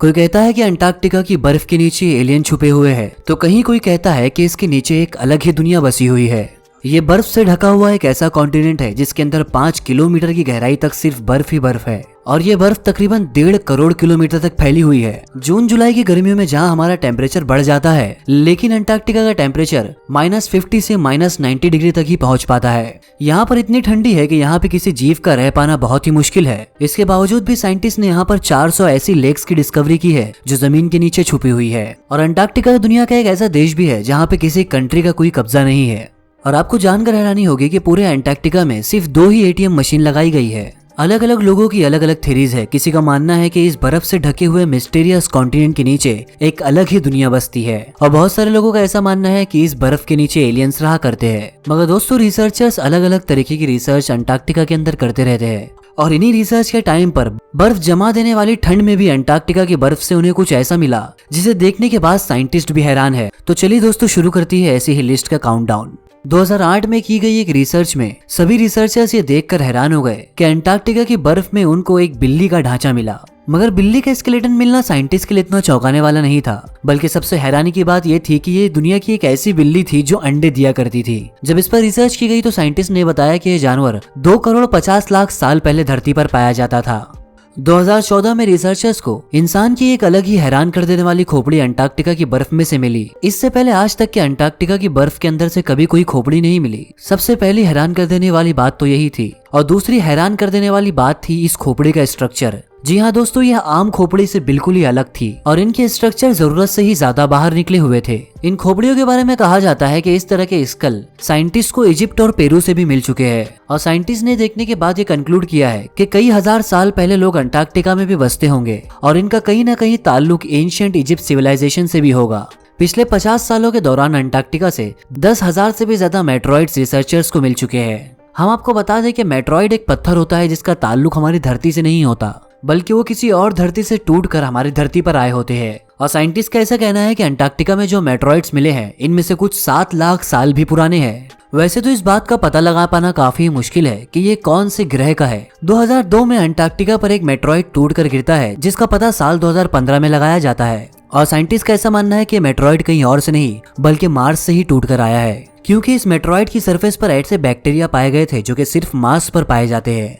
कोई कहता है कि अंटार्कटिका की बर्फ के नीचे एलियन छुपे हुए हैं, तो कहीं कोई कहता है कि इसके नीचे एक अलग ही दुनिया बसी हुई है। ये बर्फ से ढका हुआ एक ऐसा कॉन्टिनेंट है जिसके अंदर 5 किलोमीटर की गहराई तक सिर्फ बर्फ ही बर्फ है और ये बर्फ तकरीबन 1.5 करोड़ किलोमीटर तक फैली हुई है। जून जुलाई की गर्मियों में जहाँ हमारा टेम्परेचर बढ़ जाता है, लेकिन अंटार्कटिका का टेम्परेचर -50 से -90 डिग्री तक ही पहुँच पाता है। यहाँ पर इतनी ठंडी है कि यहाँ पे किसी जीव का रह पाना बहुत ही मुश्किल है। इसके बावजूद भी साइंटिस्ट ने यहाँ पर 400 ऐसी लेक्स की डिस्कवरी की है जो जमीन के नीचे छुपी हुई है। और अंटार्कटिका दुनिया का एक ऐसा देश भी है जहाँ पे किसी कंट्री का कोई कब्जा नहीं है। और आपको जानकर हैरानी होगी कि पूरे अंटार्कटिका में सिर्फ 2 ही एटीएम मशीन लगाई गई है। अलग अलग लोगों की अलग अलग थ्योरीज है। किसी का मानना है कि इस बर्फ से ढके हुए मिस्टीरियस कॉन्टिनेंट के नीचे एक अलग ही दुनिया बसती है और बहुत सारे लोगों का ऐसा मानना है कि इस बर्फ के नीचे एलियंस रहा करते हैं। मगर दोस्तों, रिसर्चर्स अलग अलग तरीके की रिसर्च अंटार्कटिका के अंदर करते रहते हैं और इन्हीं रिसर्च के टाइम पर बर्फ जमा देने वाली ठंड में भी अंटार्कटिका की बर्फ से उन्हें कुछ ऐसा मिला जिसे देखने के बाद साइंटिस्ट भी हैरान है। तो चलिए दोस्तों, शुरू करती है ऐसी ही लिस्ट का काउंटडाउन। 2008 में की गई एक रिसर्च में सभी रिसर्चर्स ये देखकर हैरान हो गए कि अंटार्कटिका की बर्फ में उनको एक बिल्ली का ढांचा मिला। मगर बिल्ली का स्केलेटन मिलना साइंटिस्ट के लिए इतना चौंकाने वाला नहीं था, बल्कि सबसे हैरानी की बात ये थी कि ये दुनिया की एक ऐसी बिल्ली थी जो अंडे दिया करती थी। जब इस पर रिसर्च की गई तो साइंटिस्ट ने बताया कि यह जानवर 2 करोड़ 50 लाख साल पहले धरती पर पाया जाता था। 2014 में रिसर्चर्स को इंसान की एक अलग ही हैरान कर देने वाली खोपड़ी अंटार्कटिका की बर्फ में से मिली। इससे पहले आज तक के अंटार्कटिका की बर्फ के अंदर से कभी कोई खोपड़ी नहीं मिली। सबसे पहली हैरान कर देने वाली बात तो यही थी और दूसरी हैरान कर देने वाली बात थी इस खोपड़ी का स्ट्रक्चर। जी हाँ दोस्तों, यह आम खोपड़ी से बिल्कुल ही अलग थी और इनके स्ट्रक्चर जरूरत से ही ज्यादा बाहर निकले हुए थे। इन खोपड़ियों के बारे में कहा जाता है कि इस तरह के स्कल साइंटिस्ट को इजिप्ट और पेरू से भी मिल चुके हैं और साइंटिस्ट ने देखने के बाद ये कंक्लूड किया है कि कई हजार साल पहले लोग अंटार्कटिका में भी बसते होंगे और इनका कहीं न कहीं ताल्लुक एंशिएंट इजिप्ट सिविलाइजेशन से भी होगा। पिछले 50 सालों के दौरान अंटार्कटिका से 10,000 से भी ज्यादा मेट्रॉइड्स रिसर्चर्स को मिल चुके हैं। हम आपको बता दें कि मेट्रॉइड एक पत्थर होता है जिसका ताल्लुक हमारी धरती से नहीं होता, बल्कि वो किसी और धरती से टूटकर हमारी धरती पर आए होते हैं। और साइंटिस्ट का ऐसा कहना है कि अंटार्कटिका में जो मेट्रॉइड्स मिले हैं इनमें से कुछ 7 लाख साल भी पुराने हैं। वैसे तो इस बात का पता लगा पाना काफी मुश्किल है कि ये कौन से ग्रह का है। 2002 में अंटार्कटिका पर एक मेट्रॉइड टूटकर गिरता है जिसका पता साल 2015 में लगाया जाता है और साइंटिस्ट का ऐसा मानना है कि मेट्रॉइड कहीं और से नहीं बल्कि मार्स से ही टूटकर आया है, क्योंकि इस मेट्रॉइड की सरफेस पर ऐसे बैक्टीरिया पाए गए थे जो कि सिर्फ मार्स पर पाए जाते हैं।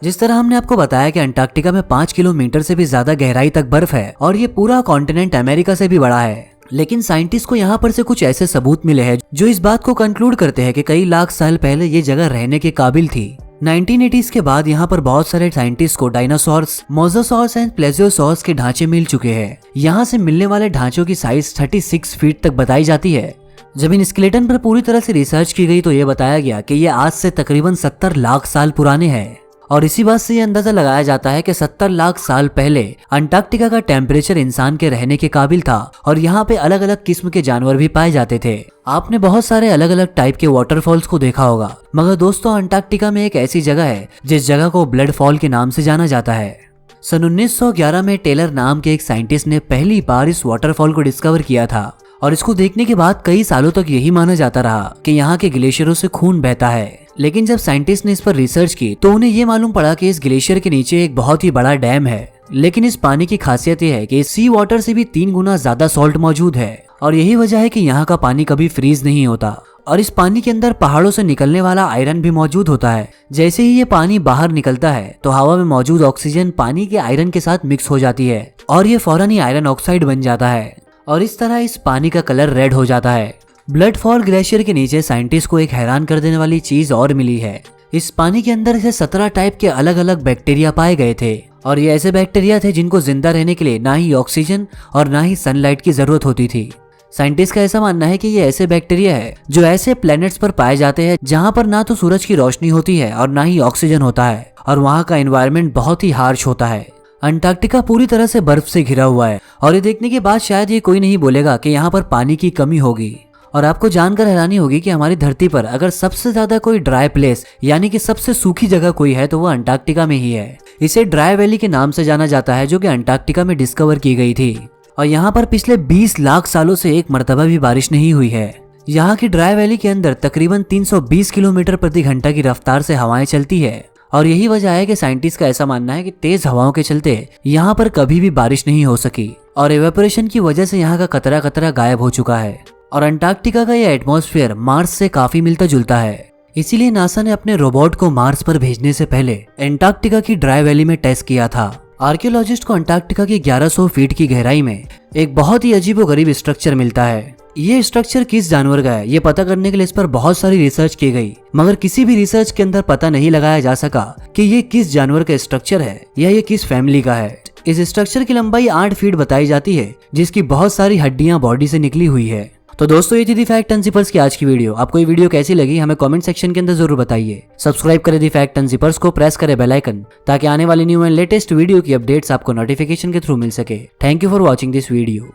जिस तरह हमने आपको बताया कि अंटार्कटिका में 5 किलोमीटर से भी ज्यादा गहराई तक बर्फ है और ये पूरा कॉन्टिनेंट अमेरिका से भी बड़ा है, लेकिन साइंटिस्ट को यहाँ पर से कुछ ऐसे सबूत मिले हैं जो इस बात को कंक्लूड करते हैं कि कई लाख साल पहले ये जगह रहने के काबिल थी। 1980s के बाद यहाँ पर बहुत सारे साइंटिस्ट को डायनासोर्स, मोसासॉर्स एंड प्लेजियोसॉर्स के ढांचे मिल चुके हैं। यहाँ से मिलने वाले ढांचों की साइज 36 फीट तक बताई जाती है। जब इन स्केलेटन पर पूरी तरह से रिसर्च की गई तो ये बताया गया कि ये आज से तकरीबन 70 लाख साल पुराने हैं और इसी बात से ये अंदाजा लगाया जाता है कि 70 लाख साल पहले अंटार्कटिका का टेम्परेचर इंसान के रहने के काबिल था और यहाँ पे अलग अलग किस्म के जानवर भी पाए जाते थे। आपने बहुत सारे अलग अलग टाइप के वाटरफॉल्स को देखा होगा, मगर दोस्तों अंटार्कटिका में एक ऐसी जगह है जिस जगह को ब्लड फॉल के नाम से जाना जाता है। सन 1911 में टेलर नाम के एक साइंटिस्ट ने पहली बार इस वाटरफॉल को डिस्कवर किया था और इसको देखने के बाद कई सालों तक यही माना जाता रहा कि यहाँ के ग्लेशियरों से खून बहता है। लेकिन जब साइंटिस्ट ने इस पर रिसर्च की तो उन्हें ये मालूम पड़ा कि इस ग्लेशियर के नीचे एक बहुत ही बड़ा डैम है, लेकिन इस पानी की खासियत ये है कि सी वाटर से भी 3 गुना ज्यादा सॉल्ट मौजूद है और यही वजह है कि यहाँ का पानी कभी फ्रीज नहीं होता और इस पानी के अंदर पहाड़ों से निकलने वाला आयरन भी मौजूद होता है। जैसे ही ये पानी बाहर निकलता है तो हवा में मौजूद ऑक्सीजन पानी के आयरन के साथ मिक्स हो जाती है और ये फौरन ही आयरन ऑक्साइड बन जाता है और इस तरह इस पानी का कलर रेड हो जाता है। ब्लड फॉल ग्लेशियर के नीचे साइंटिस्ट को एक हैरान कर देने वाली चीज और मिली है। इस पानी के अंदर से 17 टाइप के अलग अलग बैक्टीरिया पाए गए थे और ये ऐसे बैक्टीरिया थे जिनको जिंदा रहने के लिए ना ही ऑक्सीजन और ना ही सनलाइट की जरूरत होती थी। साइंटिस्ट का ऐसा मानना है कि ये ऐसे बैक्टीरिया है जो ऐसे प्लैनेट्स पर पाए जाते हैं जहाँ पर ना तो सूरज की रोशनी होती है और ना ही ऑक्सीजन होता है और वहाँ का एनवायरनमेंट बहुत ही हार्श होता है। अंटार्कटिका पूरी तरह से बर्फ से घिरा हुआ है और ये देखने के बाद शायद ये कोई नहीं बोलेगा कि यहाँ पर पानी की कमी होगी। और आपको जानकर हैरानी होगी कि हमारी धरती पर अगर सबसे ज्यादा कोई ड्राई प्लेस यानी कि सबसे सूखी जगह कोई है तो वो अंटार्कटिका में ही है। इसे ड्राई वैली के नाम से जाना जाता है जो कि अंटार्कटिका में डिस्कवर की गई थी और यहाँ पर पिछले 20 लाख सालों से एक मर्तबा भी बारिश नहीं हुई है। यहाँ की ड्राई वैली के अंदर तकरीबन 320 किलोमीटर प्रति घंटा की रफ्तार से हवाएं चलती है और यही वजह है कि साइंटिस्ट का ऐसा मानना है कि तेज हवाओं के चलते यहाँ पर कभी भी बारिश नहीं हो सकी और एवेपोरेशन की वजह से यहाँ का कतरा कतरा गायब हो चुका है। और अंटार्कटिका का यह एटमॉस्फेयर मार्स से काफी मिलता जुलता है। इसीलिए नासा ने अपने रोबोट को मार्स पर भेजने से पहले अंटार्कटिका की ड्राई वैली में टेस्ट किया था। आर्कियोलॉजिस्ट को अंटार्कटिका की 1100 फीट की गहराई में एक बहुत ही अजीबोगरीब स्ट्रक्चर मिलता है। ये स्ट्रक्चर किस जानवर का है ये पता करने के लिए इस पर बहुत सारी रिसर्च की गई, मगर किसी भी रिसर्च के अंदर पता नहीं लगाया जा सका कि ये किस जानवर का स्ट्रक्चर है या ये किस फैमिली का है। इस स्ट्रक्चर की लंबाई 8 फीट बताई जाती है, जिसकी बहुत सारी हड्डियां बॉडी से निकली हुई है। तो दोस्तों ये थी दी फैक्ट एंड जिपर्स की आज की वीडियो। आपको ये वीडियो कैसी लगी हमें कमेंट सेक्शन के अंदर जरूर बताइए। सब्सक्राइब करें दी फैक्ट एंड जिपर्स को, प्रेस करें बेल आइकन ताकि आने वाली न्यू एंड लेटेस्ट वीडियो की अपडेट्स आपको नोटिफिकेशन के थ्रू मिल सके। Thank you for watching this video.